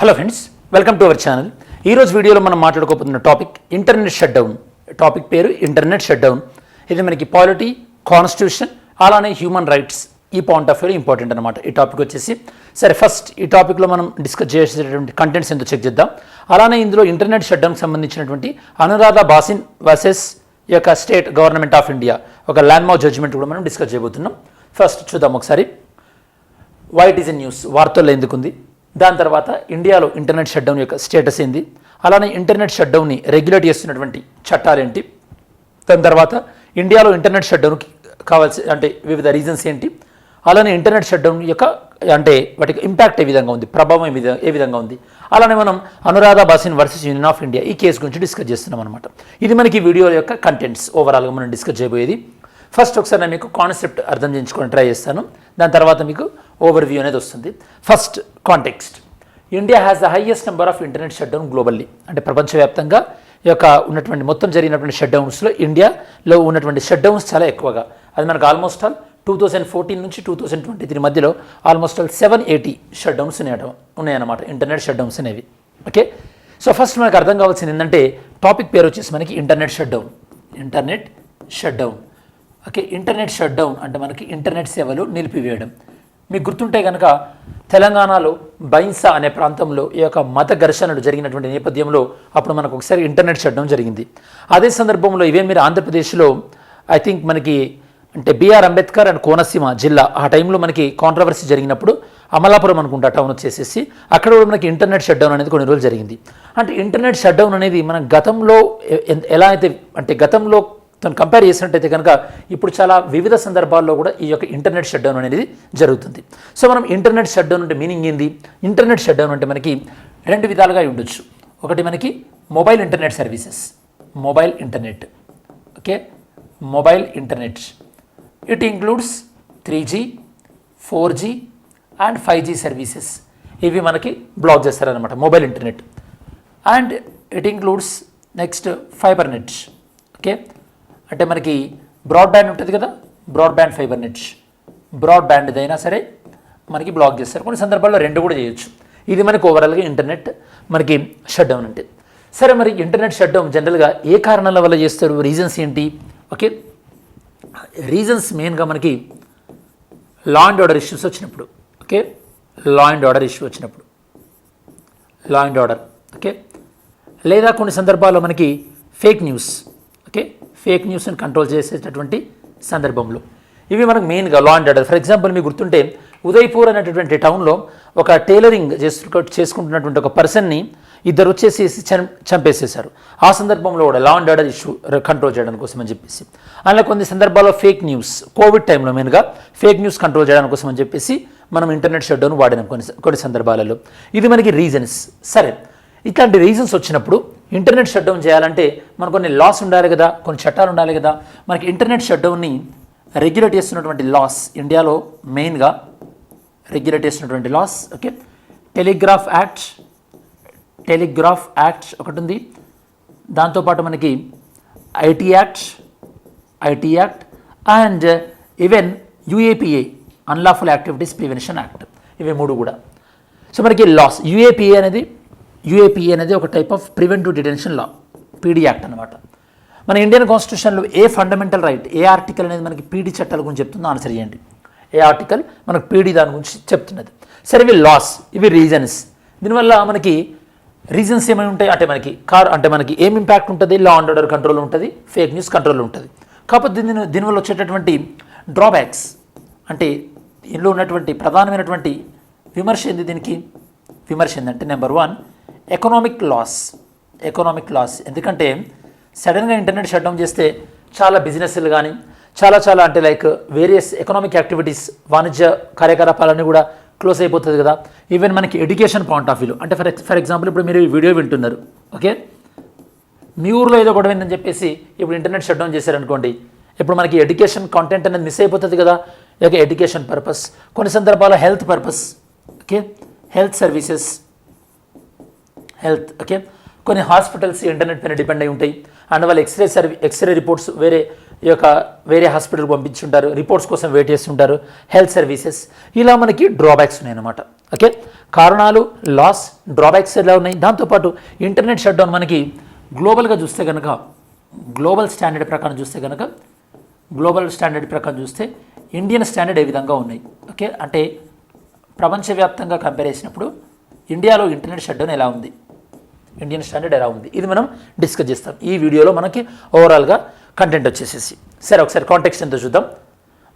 Hello friends, welcome to our channel. ఈరోజు వీడియోలో మనం మాట్లాడుకోబోతున్న topic internet shut down. Topic పేరు ఇంటర్నెట్ షట్ డౌన్. ఇది మనకి పాలిటీ, కాన్స్టిట్యూషన్, అలానే హ్యూమన్ రైట్స్ ఈ పాయింట్ ఆఫ్ వ్యూ ఇంపార్టెంట్ అనమాట. ఈ టాపిక్ వచ్చేసి సరే ఫస్ట్ ఈ టాపిక్లో మనం డిస్కస్ చేసేటటువంటి కంటెంట్స్ ఎంతో చెక్ చేద్దాం. అలానే ఇందులో ఇంటర్నెట్ షట్ డౌన్కి సంబంధించినటువంటి అనురాధ బాసిన్ వర్సెస్ ఈ యొక్క స్టేట్ గవర్నమెంట్ ఆఫ్ ఇండియా ఒక ల్యాండ్ మార్క్ జడ్జిమెంట్ కూడా మనం డిస్కస్ చేయబోతున్నాం. ఫస్ట్ చూద్దాం ఒకసారి. Why it is a news, వార్తల్లో ఎందుకుంది, దాని తర్వాత ఇండియాలో ఇంటర్నెట్ షట్ డౌన్ యొక్క స్టేటస్ ఏంది, అలానే ఇంటర్నెట్ షట్ డౌన్ని రెగ్యులేట్ చేస్తున్నటువంటి చట్టాలు ఏంటి, దాని తర్వాత ఇండియాలో ఇంటర్నెట్ షట్ డౌన్కి కావాల్సి అంటే వివిధ రీజన్స్ ఏంటి, అలానే ఇంటర్నెట్ షట్ డౌన్ యొక్క అంటే వాటికి ఇంపాక్ట్ ఏ విధంగా ఉంది, ప్రభావం ఏ విధంగా ఉంది, అలానే మనం Anuradha Bhasin versus Union of India ఈ కేసు గురించి డిస్కస్ చేస్తున్నాం అనమాట. ఇది మనకి వీడియో యొక్క కంటెంట్స్ ఓవరాల్గా మనం డిస్కస్ చేయబోయేది. ఫస్ట్ ఒకసారి నేను మీకు కాన్సెప్ట్ అర్థం చేయించుకొని ట్రై చేస్తాను, దాని తర్వాత మీకు ఓవర్ వ్యూ అనేది వస్తుంది. First context. India has the highest number of internet shut down globally. అంటే ప్రపంచవ్యాప్తంగా ఈ యొక్క ఉన్నటువంటి మొత్తం జరిగినటువంటి షట్ డౌన్స్లో ఇండియాలో ఉన్నటువంటి షట్ డౌన్స్ చాలా ఎక్కువగా, అది మనకు ఆల్మోస్ట్ ఆల్ 2014 నుంచి 2023 మధ్యలో ఆల్మోస్ట్ ఆల్ 780 షట్ డౌన్స్ ఉన్నాయన్నమాట, ఇంటర్నెట్ షట్ డౌన్స్ అనేవి. ఓకే, సో ఫస్ట్ మనకు అర్థం కావాల్సింది ఏంటంటే టాపిక్ పేరు వచ్చేసి మనకి internet shut down. Internet shut down. Okay, internet shut down అంటే మనకి ఇంటర్నెట్ సేవలు నిలిపివేయడం. మీకు గుర్తుంటే కనుక తెలంగాణలో బైన్సా అనే ప్రాంతంలో ఈ యొక్క మత ఘర్షణలు జరిగినటువంటి నేపథ్యంలో అప్పుడు మనకు ఒకసారి ఇంటర్నెట్ షట్ డౌన్ జరిగింది. అదే సందర్భంలో ఇవే మీరు ఆంధ్రప్రదేశ్లో ఐ థింక్ మనకి అంటే బిఆర్ అంబేద్కర్ అండ్ కోనసీమ జిల్లా ఆ టైంలో మనకి కాంట్రవర్సీ జరిగినప్పుడు అమలాపురం అనుకుంటా టౌన్ వచ్చేసేసి అక్కడ కూడా మనకి ఇంటర్నెట్ షట్ డౌన్ అనేది కొన్ని రోజులు జరిగింది. అంటే ఇంటర్నెట్ షట్ డౌన్ అనేది మనం గతంలో ఎలా అయితే అంటే గతంలో తను కంపేర్ చేసినట్టయితే కనుక ఇప్పుడు చాలా వివిధ సందర్భాల్లో కూడా ఈ యొక్క ఇంటర్నెట్ షట్ డౌన్ అనేది జరుగుతుంది. సో మనం ఇంటర్నెట్ షట్ డౌన్ అంటే మీనింగ్ ఏంది? ఇంటర్నెట్ షట్ డౌన్ అంటే మనకి రెండు విధాలుగా ఉండొచ్చు. ఒకటి మనకి mobile internet services, mobile internet. Okay, mobile internet it includes 3G, 4G and 5G services. ఇవి మనకి బ్లాక్ చేస్తారనమాట mobile internet. And it includes next fibre net. Okay, అంటే మనకి బ్రాడ్బ్యాండ్ ఉంటుంది కదా, బ్రాడ్బ్యాండ్ ఫైబర్ నెట్, బ్రాడ్బ్యాండ్ అయినా సరే మనకి బ్లాక్ చేస్తారు. కొన్ని సందర్భాల్లో రెండు కూడా చేయొచ్చు. ఇది మనకి ఓవరాల్గా ఇంటర్నెట్ మనకి షట్ డౌన్ అంటే. సరే, మరి ఇంటర్నెట్ షట్ డౌన్ జనరల్గా ఏ కారణాల వల్ల చేస్తారు, రీజన్స్ ఏంటి? ఓకే, రీజన్స్ మెయిన్గా మనకి లా అండ్ ఆర్డర్ ఇష్యూస్ వచ్చినప్పుడు. Okay, law and order issue వచ్చినప్పుడు, లా అండ్ ఆర్డర్. ఓకే, లేదా కొన్ని సందర్భాల్లో మనకి ఫేక్ న్యూస్. ఓకే, ఫేక్ న్యూస్ని కంట్రోల్ చేసేటటువంటి సందర్భంలో ఇవి మనకు మెయిన్గా law and order. For example మీకు గుర్తుంటే ఉదయ్పూర్ అనేటటువంటి టౌన్లో ఒక టైలరింగ్ చేసుకుంటున్నటువంటి ఒక పర్సన్ని ఇద్దరు వచ్చేసి చంపేసేశారు. ఆ సందర్భంలో కూడా law and order issue control చేయడం కోసం అని చెప్పేసి, అలా కొన్ని సందర్భాల్లో ఫేక్ న్యూస్, కోవిడ్ టైంలో మెయిన్గా ఫేక్ న్యూస్ కంట్రోల్ చేయడం కోసం అని చెప్పేసి మనం ఇంటర్నెట్ షట్ డౌన్ వాడినాం కొన్ని సందర్భాలలో. ఇది మనకి రీజన్స్. సరే, ఇట్లాంటి రీజన్స్ వచ్చినప్పుడు ఇంటర్నెట్ షట్ డౌన్ చేయాలంటే మనకు కొన్ని లాస్ ఉండాలి కదా, కొన్ని చట్టాలు ఉండాలి కదా. మనకి ఇంటర్నెట్ షట్ డౌన్ని రెగ్యులేట్ చేస్తున్నటువంటి లాస్ ఇండియాలో మెయిన్గా రెగ్యులేట్ చేస్తున్నటువంటి లాస్. ఓకే, టెలిగ్రాఫ్ యాక్ట్ ఒకటి ఉంది. దాంతోపాటు మనకి IT act and even UAPA unlawful activities prevention act, ఇవి మూడు కూడా. సో మనకి లాస్ UAPA అనేది ఒక type of preventive detention law, PD act అనమాట. మన ఇండియన్ కాన్స్టిట్యూషన్లో a fundamental right, A article అనేది మనకి PD చట్టాల గురించి చెప్తుందో ఆన్సర్ చేయండి. ఏ ఆర్టికల్ మనకు PD దాని గురించి చెప్తున్నది? సరే, ఇవి లాస్, ఇవి రీజన్స్. దీనివల్ల మనకి రీజన్స్ ఏమైనా ఉంటాయి అంటే మనకి ఏం ఇంపాక్ట్ ఉంటుంది? లా అండ్ ఆర్డర్ కంట్రోల్ ఉంటుంది, ఫేక్ న్యూస్ కంట్రోల్ ఉంటుంది. కాకపోతే దీనివల్ల వచ్చేటటువంటి డ్రాబ్యాక్స్ అంటే ఇందులో ఉన్నటువంటి ప్రధానమైనటువంటి విమర్శ ఏంది? దీనికి విమర్శ ఏంటంటే నెంబర్ 1 ఎకనామిక్ లాస్. ఎందుకంటే సడన్గా ఇంటర్నెట్ షట్ డౌన్ చేస్తే చాలా బిజినెస్లు కానీ చాలా అంటే లైక్ వేరియస్ ఎకనామిక్ యాక్టివిటీస్, వాణిజ్య కార్యకలాపాలన్నీ కూడా క్లోజ్ అయిపోతుంది కదా. ఈవెన్ మనకి ఎడ్యుకేషన్ పాయింట్ ఆఫ్ వ్యూ అంటే ఫర్ ఎగ్జాంపుల్ ఇప్పుడు మీరు ఈ వీడియో వింటున్నారు. ఓకే, మీ ఊర్లో ఏదో గొడవ ఏందని చెప్పేసి ఇప్పుడు ఇంటర్నెట్ షట్ డౌన్ చేశారనుకోండి, ఇప్పుడు మనకి ఎడ్యుకేషన్ కాంటెంట్ అనేది మిస్ అయిపోతుంది కదా. ఇక ఎడ్యుకేషన్ పర్పస్, కొన్ని సందర్భాల్లో health purpose. Okay, health services, okay, కొన్ని హాస్పిటల్స్ ఇంటర్నెట్ పైన డిపెండ్ అయి ఉంటాయి. అండ్ వాళ్ళు ఎక్స్రే రిపోర్ట్స్ వేరే హాస్పిటల్కి పంపించుంటారు, రిపోర్ట్స్ కోసం వెయిట్ చేస్తుంటారు, హెల్త్ సర్వీసెస్, ఇలా మనకి డ్రాబ్యాక్స్ ఉన్నాయన్నమాట. ఓకే, కారణాలు, లాస్, డ్రాబ్యాక్స్ ఎలా ఉన్నాయి, దాంతోపాటు ఇంటర్నెట్ షట్ డౌన్ మనకి గ్లోబల్గా చూస్తే కనుక గ్లోబల్ స్టాండర్డ్ ప్రకారం చూస్తే ఇండియన్ స్టాండర్డ్ ఏ విధంగా ఉన్నాయి. ఓకే, అంటే ప్రపంచవ్యాప్తంగా కంపేర్ చేసినప్పుడు ఇండియాలో ఇంటర్నెట్ షట్ డౌన్ ఎలా ఉంది, ఇండియన్ స్టాండర్డ్ ఎలా ఉంది, ఇది మనం డిస్కస్ చేస్తాం ఈ వీడియోలో. మనకి ఓవరాల్గా కంటెంట్ వచ్చేసేసి సరే ఒకసారి కాంటెక్స్ట్ ఎంతో చూద్దాం.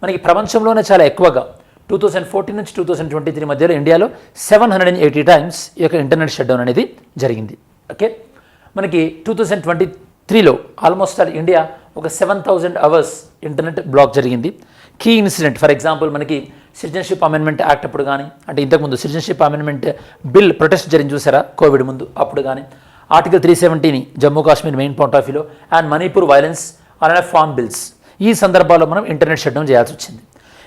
మనకి ప్రపంచంలోనే చాలా ఎక్కువగా 2014 నుంచి 2023 మధ్యలో ఇండియాలో 780 టైమ్స్ ఈ యొక్క ఇంటర్నెట్ షట్ డౌన్ అనేది జరిగింది. ఓకే, మనకి 2023లో ఆల్మోస్ట్ ఆల్ ఇండియా ఒక 7,000 అవర్స్ ఇంటర్నెట్ బ్లాక్ జరిగింది. కీ ఇన్సిడెంట్ ఫర్ ఎగ్జాంపుల్ మనకి సిటిజన్షిప్ అమెండ్మెంట్ యాక్ట్ అప్పుడు కానీ, అంటే ఇంతకుముందు సిటిజన్షిప్ అమెండ్మెంట్ బిల్ ప్రొటెస్ట్ జరిగింది చూసారా కోవిడ్ ముందు, అప్పుడు కానీ ఆర్టికల్ 370ని Jammu Kashmir main point of వ్యూలో అండ్ మణిపూర్ వైలెన్స్ అలానే ఫార్మ్ బిల్స్, ఈ సందర్భాల్లో మనం ఇంటర్నెట్ షట్ డౌన్ చేయాల్సి వచ్చింది.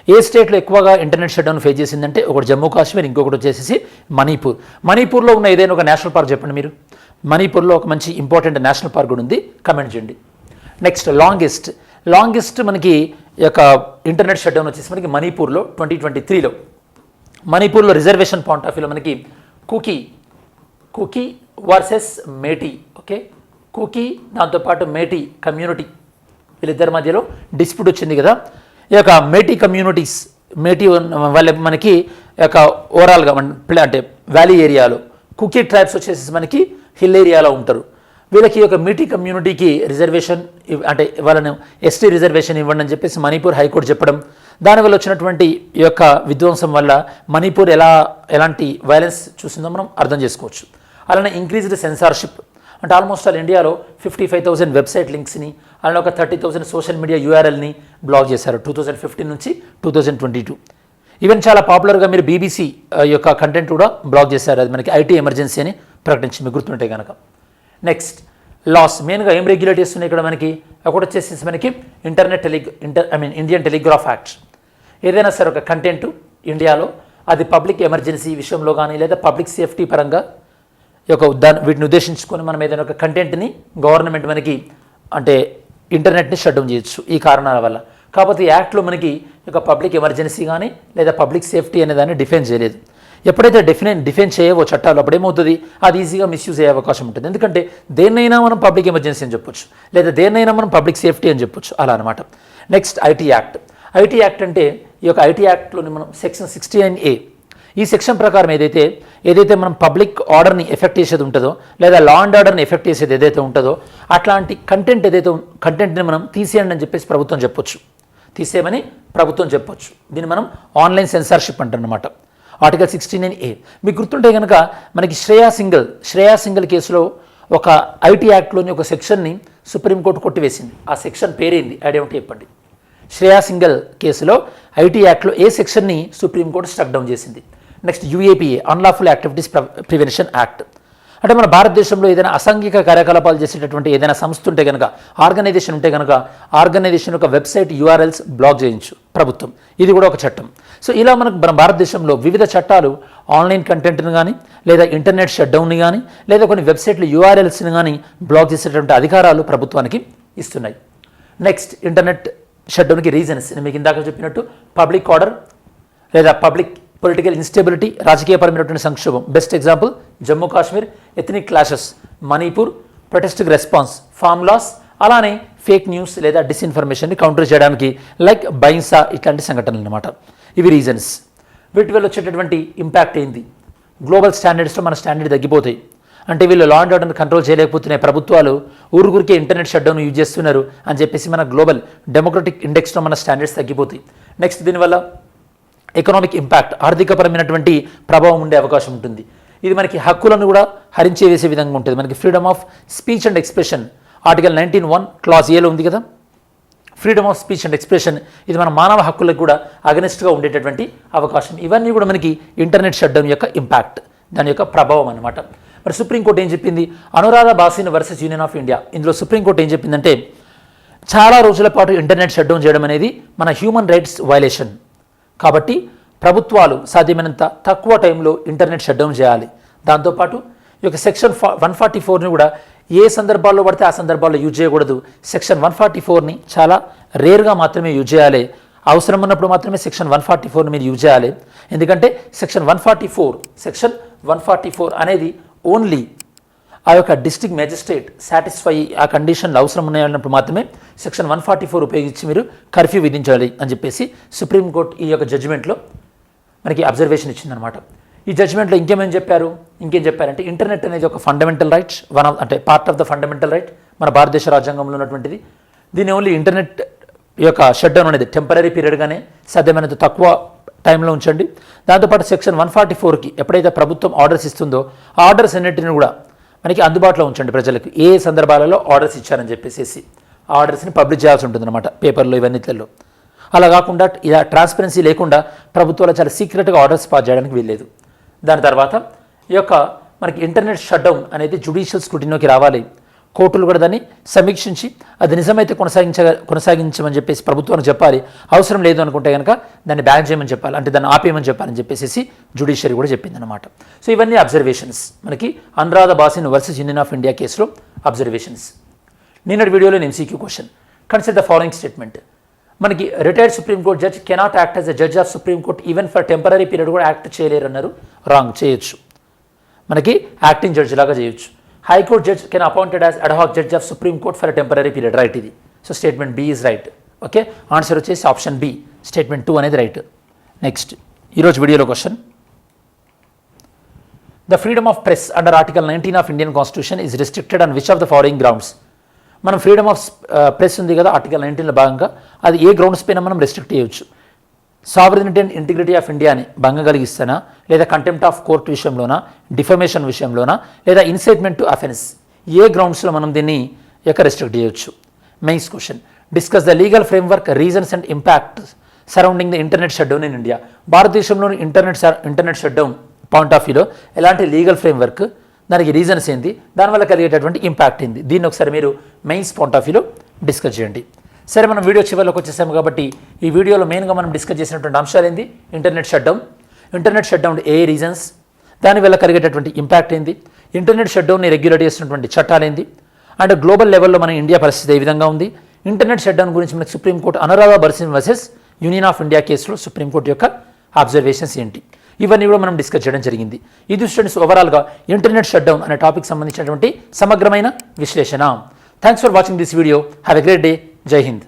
ఏ స్టేట్లో ఎక్కువగా ఇంటర్నెట్ షట్ డౌన్ ఫేస్ చేసిందంటే ఒకటి జమ్మూ కాశ్మీర్, ఇంకొకటి వచ్చేసి మణిపూర్లో ఉన్న ఏదైనా ఒక నేషనల్ పార్క్ చెప్పండి మీరు. మణిపూర్లో ఒక మంచి ఇంపార్టెంట్ నేషనల్ పార్క్ కూడా ఉంది, కమెంట్ చేయండి. నెక్స్ట్ లాంగెస్ట్ మనకి యొక్క ఇంటర్నెట్ షట్ డౌన్ వచ్చేసి మనకి మణిపూర్లో 2023లో మణిపూర్లో రిజర్వేషన్ పాయింట్ ఆఫ్ వ్యూలో మనకి కుకీ వర్సెస్ మేటీ. ఓకే, కుకీ దాంతోపాటు మేటీ కమ్యూనిటీ వీళ్ళిద్దరి మధ్యలో డిస్ప్యూట్ వచ్చింది కదా. ఈ యొక్క మేటీ వాళ్ళ మనకి యొక్క ఓవరాల్గా అంటే వ్యాలీ ఏరియాలో, కుకీ ట్రైబ్స్ వచ్చేసి మనకి హిల్ ఏరియాలో ఉంటారు. వీళ్ళకి యొక్క మేటీ కమ్యూనిటీకి రిజర్వేషన్ అంటే వాళ్ళను ఎస్టీ రిజర్వేషన్ ఇవ్వండి అని చెప్పేసి మణిపూర్ హైకోర్టు చెప్పడం, దానివల్ల వచ్చినటువంటి ఈ యొక్క విధ్వంసం వల్ల మణిపూర్ ఎలాంటి వైలెన్స్ చూసిందో మనం అర్థం చేసుకోవచ్చు. అలానే ఇంక్రీజ్డ్ సెన్సార్షిప్, అంటే ఆల్మోస్ట్ ఆల్ ఇండియాలో 55,000 వెబ్సైట్ లింక్స్ని అలానే ఒక 30,000 సోషల్ మీడియా యూఆర్ఎల్ని బ్లాక్ చేశారు 2015 నుంచి 2022. ఈవెన్ చాలా పాపులర్గా మీరు బీబీసీ యొక్క కంటెంట్ కూడా బ్లాక్ చేశారు, అది మనకి ఐటీ ఎమర్జెన్సీ అని ప్రకటించి మీకు గుర్తుంటే కనుక. నెక్స్ట్ లాస్, మెయిన్గా ఏం రెగ్యులేట్ చేస్తున్నాయి ఇక్కడ మనకి, ఒకటి వచ్చేసి మనకి ఇండియన్ టెలిగ్రాఫ్ యాక్ట్. ఏదైనా సరే ఒక కంటెంట్ ఇండియాలో అది పబ్లిక్ ఎమర్జెన్సీ విషయంలో కానీ లేదా పబ్లిక్ సేఫ్టీ పరంగా వీటిని ఉద్దేశించుకొని మనం ఏదైనా ఒక కంటెంట్ని గవర్నమెంట్ మనకి అంటే ఇంటర్నెట్ని షట్ డౌన్ చేయొచ్చు ఈ కారణాల వల్ల. కాకపోతే ఈ యాక్ట్లో మనకి ఒక పబ్లిక్ ఎమర్జెన్సీ కానీ లేదా పబ్లిక్ సేఫ్టీ అనే దాన్ని డిఫైన్ చేయలేదు. ఎప్పుడైతే డిఫైన్ చేయవో చట్టాలు అప్పుడు ఏమవుతుంది, అది ఈజీగా మిస్యూజ్ అయ్యే అవకాశం ఉంటుంది. ఎందుకంటే దేన్నైనా మనం పబ్లిక్ ఎమర్జెన్సీ అని చెప్పొచ్చు, లేదా దేన్నైనా మనం పబ్లిక్ సేఫ్టీ అని చెప్పొచ్చు, అలా అనమాట. నెక్స్ట్ ఐటీ యాక్ట్ అంటే ఈ యొక్క ఐటీ యాక్ట్లోని మనం సెక్షన్ 69A, ఈ సెక్షన్ ప్రకారం ఏదైతే మనం పబ్లిక్ ఆర్డర్ని ఎఫెక్ట్ చేసేది ఉంటుందో లేదా లా అండ్ ఆర్డర్ని ఎఫెక్ట్ చేసేది ఏదైతే ఉంటుందో అట్లాంటి కంటెంట్ని మనం తీసేయండి అని చెప్పేసి తీసేయమని ప్రభుత్వం చెప్పొచ్చు. దీన్ని మనం ఆన్లైన్ సెన్సార్షిప్ అంటారన్నమాట. ఆర్టికల్ 69A మీకు గుర్తుంటే కనుక మనకి శ్రేయా సింగల్ కేసులో ఒక ఐటీ యాక్ట్లోని ఒక సెక్షన్ని సుప్రీంకోర్టు కొట్టివేసింది. ఆ సెక్షన్ పేరేంది ఐడియా ఉంటే చెప్పండి. శ్రేయా సింగల్ కేసులో ఐటీ యాక్ట్లో ఏ సెక్షన్ని సుప్రీంకోర్టు స్ట్రక్ డౌన్ చేసింది. Next UAPA unlawful activities prevention act, అంటే మన భారతదేశంలో ఏదైనా అసాంఘిక కార్యకలాపాలు చేసేటటువంటి ఏదైనా సంస్థ ఉంటే కనుక, ఆర్గనైజేషన్ ఉంటే కనుక ఆర్గనైజేషన్ యొక్క వెబ్సైట్ URLs బ్లాక్ చేయొచ్చు ప్రభుత్వం, ఇది కూడా ఒక చట్టం. సో ఇలా మన భారతదేశంలో వివిధ చట్టాలు ఆన్లైన్ కంటెంట్ని కానీ లేదా ఇంటర్నెట్ షట్ డౌన్ని కానీ లేదా కొన్ని వెబ్సైట్లు URLsని కానీ బ్లాక్ చేసేటువంటి అధికారాలు ప్రభుత్వానికి ఇస్తున్నాయి. నెక్స్ట్ ఇంటర్నెట్ షట్ డౌన్కి రీజన్స్ మీకు ఇందాక చెప్పినట్టు పబ్లిక్ ఆర్డర్ లేదా పబ్లిక్ పొలిటికల్ ఇన్స్టెబిలిటీ, రాజకీయపరమైనటువంటి సంక్షోభం. Best example Jammu Kashmir, ethnic clashes, Manipur, ప్రొటెస్ట్కి రెస్పాన్స్, ఫార్మ్ లాస్, అలానే ఫేక్ న్యూస్ లేదా డిస్ఇన్ఫర్మేషన్ని కౌంటర్ చేయడానికి లైక్ బైన్సా ఇట్లాంటి సంఘటనలు అన్నమాట. ఇవి రీజన్స్. వీటి వల్ల వచ్చేటటువంటి ఇంపాక్ట్ ఏంది, గ్లోబల్ స్టాండర్డ్స్లో మన స్టాండర్డ్ తగ్గిపోతాయి. అంటే వీళ్ళు లా అండ్ ఆర్డర్ని కంట్రోల్ చేయలేకపోతున్నాయి ప్రభుత్వాలు, ఊరికే ఇంటర్నెట్ షట్ డౌన్ యూజ్ చేస్తున్నారు అని చెప్పేసి మన గ్లోబల్ డెమోక్రటిక్ ఇండెక్స్లో మన స్టాండర్డ్స్ తగ్గిపోతాయి. నెక్స్ట్ దీనివల్ల ఎకనామిక్ ఇంపాక్ట్, ఆర్థికపరమైనటువంటి ప్రభావం ఉండే అవకాశం ఉంటుంది. ఇది మనకి హక్కులను కూడా హరించే వేసే విధంగా ఉంటుంది. మనకి freedom of speech and expression article 19(1) clause Aలో ఉంది కదా, freedom of speech and expression, ఇది మన మానవ హక్కులకు కూడా అగనెస్ట్గా ఉండేటటువంటి అవకాశం. ఇవన్నీ కూడా మనకి ఇంటర్నెట్ షట్ డౌన్ యొక్క ఇంపాక్ట్, దాని యొక్క ప్రభావం అనమాట. మరి సుప్రీంకోర్టు ఏం చెప్పింది, Anuradha Bhasin versus Union of India, ఇందులో సుప్రీంకోర్టు ఏం చెప్పిందంటే చాలా రోజుల పాటు ఇంటర్నెట్ షట్ డౌన్ చేయడం అనేది మన హ్యూమన్ రైట్స్ వైలేషన్. కాబట్టి ప్రభుత్వాలు సాధ్యమైనంత తక్కువ టైంలో ఇంటర్నెట్ షట్ డౌన్ చేయాలి. దాంతోపాటు ఈ యొక్క సెక్షన్ 144ని కూడా ఏ సందర్భాల్లో పడితే ఆ సందర్భాల్లో యూజ్ చేయకూడదు. సెక్షన్ 144ని చాలా రేర్గా మాత్రమే యూజ్ చేయాలి. అవసరం ఉన్నప్పుడు మాత్రమే సెక్షన్ 144 మీరు యూజ్ చేయాలి. ఎందుకంటే సెక్షన్ 144 అనేది ఓన్లీ ఆ యొక్క డిస్ట్రిక్ట్ మేజిస్ట్రేట్ సాటిస్ఫై ఆ కండిషన్లు అవసరం ఉన్నాయన్నప్పుడు మాత్రమే సెక్షన్ 144 ఉపయోగించి మీరు కర్ఫ్యూ విధించాలి అని చెప్పేసి సుప్రీంకోర్టు ఈ యొక్క జడ్జిమెంట్లో మనకి అబ్జర్వేషన్ ఇచ్చిందనమాట. ఈ జడ్జిమెంట్లో ఇంకేం చెప్పారంటే ఇంటర్నెట్ అనేది ఒక ఫండమెంటల్ రైట్, అంటే part of the fundamental right మన భారతదేశ రాజ్యాంగంలో ఉన్నటువంటిది. దీన్ని ఓన్లీ ఇంటర్నెట్ యొక్క షట్ డౌన్ అనేది టెంపరీ పీరియడ్గానే సాధ్యమైనంత తక్కువ టైంలో ఉంచండి. దాంతోపాటు సెక్షన్ 144కి ఎప్పుడైతే ప్రభుత్వం ఆర్డర్స్ ఇస్తుందో ఆ ఆర్డర్స్ అన్నింటిని కూడా మనకి అందుబాటులో ఉంచండి ప్రజలకు. ఏ సందర్భాలలో ఆర్డర్స్ ఇచ్చారని చెప్పేసి ఆ ఆర్డర్స్ని పబ్లిష్ చేయాల్సి ఉంటుందన్నమాట పేపర్లో ఇవన్నిట్లలో. అలా కాకుండా ఇలా ట్రాన్స్పరెన్సీ లేకుండా ప్రభుత్వాలు చాలా సీక్రెట్గా ఆర్డర్స్ పాస్ చేయడానికి వీల్లేదు. దాని తర్వాత ఈ యొక్క మనకి ఇంటర్నెట్ షట్ డౌన్ అనేది జ్యుడిషియల్ స్క్రూటినీలోకి రావాలి. కోర్టులు కూడా దాన్ని సమీక్షించి అది నిజమైతే కొనసాగించమని చెప్పేసి ప్రభుత్వానికి చెప్పాలి. అవసరం లేదు అనుకుంటే కనుక దాన్ని బ్యాన్ చేయమని చెప్పాలి, అంటే దాన్ని ఆపేయమని చెప్పాలని చెప్పేసి జ్యుడిషియరీ కూడా చెప్పిందనమాట. సో ఇవన్నీ అబ్జర్వేషన్స్ మనకి Anuradha Bhasin versus Union of India కేసులో అబ్జర్వేషన్స్. నిన్నటి వీడియోలో నేను MCQ question consider the following statement. మనకి retired supreme court judge cannot act as a judge of supreme court even for temporary period కూడా యాక్ట్ చేయలేరు అన్నారు. రాంగ్, చేయొచ్చు. మనకి యాక్టింగ్ జడ్జ్ లాగా చేయొచ్చు. High court judge can appointed as ad hoc judge of supreme court for temporary period, right ఇది. So statement B is right. Okay, answer వచ్చేసి option B, statement 2 అనేది రైట్. నెక్స్ట్ ఈరోజు వీడియోలో question, the freedom of press under article 19 of Indian constitution is restricted on which of the following grounds. మనం freedom of press ఉంది కదా article 19లో భాగంగా, అది ఏ grounds పైన మనం రెస్ట్రిక్ట్ చేయొచ్చు? సావరెనిటీ అండ్ ఇంటిగ్రిటీ ఆఫ్ ఇండియాని భంగం కలిగిస్తానా, లేదా కంటెంప్ట్ ఆఫ్ కోర్టు విషయంలోనా, డిఫమేషన్ విషయంలోనా, లేదా ఇన్సైట్మెంట్ టు అఫెన్స్, ఏ గ్రౌండ్స్లో మనం దీన్ని రెస్ట్రిక్ట్ చేయొచ్చు? Mains question, discuss the legal framework, reasons and impact surrounding the internet shut down in India. భారతదేశంలోని internet shut down point of వ్యూలో ఎలాంటి లీగల్ ఫ్రేమ్వర్క్, దానికి reasons ఏంది, దానివల్ల కలిగేటటువంటి ఇంపాక్ట్ ఏంది, దీన్ని ఒకసారి మీరు మెయిన్స్ పాయింట్ ఆఫ్ వ్యూలో డిస్కస్ చేయండి. సరే, మనం వీడియో చివరిలోకి వచ్చేసాము కాబట్టి ఈ వీడియోలో మెయిన్గా మనం డిస్కస్ చేసినటువంటి అంశాలు ఏంది? ఇంటర్నెట్ షట్ డౌన్ ఏ రీజన్స్, దానివల్ల కలిగేటటువంటి ఇంపాక్ట్ ఏంది, ఇంటర్నెట్ షట్ డౌన్ని రెగ్యులేట్ చేసినటువంటి చట్టాలు ఏంది, అండ్ గ్లోబల్ లెవెల్లో మన ఇండియా పరిస్థితి ఏ విధంగా ఉంది, ఇంటర్నెట్ షట్ డౌన్ గురించి మనకి supreme court Anuradha Bhasin versus Union of India కేసులో సుప్రీంకోర్టు యొక్క అబ్జర్వేషన్స్ ఏంటి, ఇవన్నీ కూడా మనం డిస్కస్ చేయడం జరిగింది. ఇది స్టూడెంట్స్ ఓవరాల్గా ఇంటర్నెట్ షట్ డౌన్ అనే టాపిక్ సంబంధించినటువంటి సమగ్రమైన విశ్లేషణ. Thanks for watching this video. Have a great day. జై హింద్.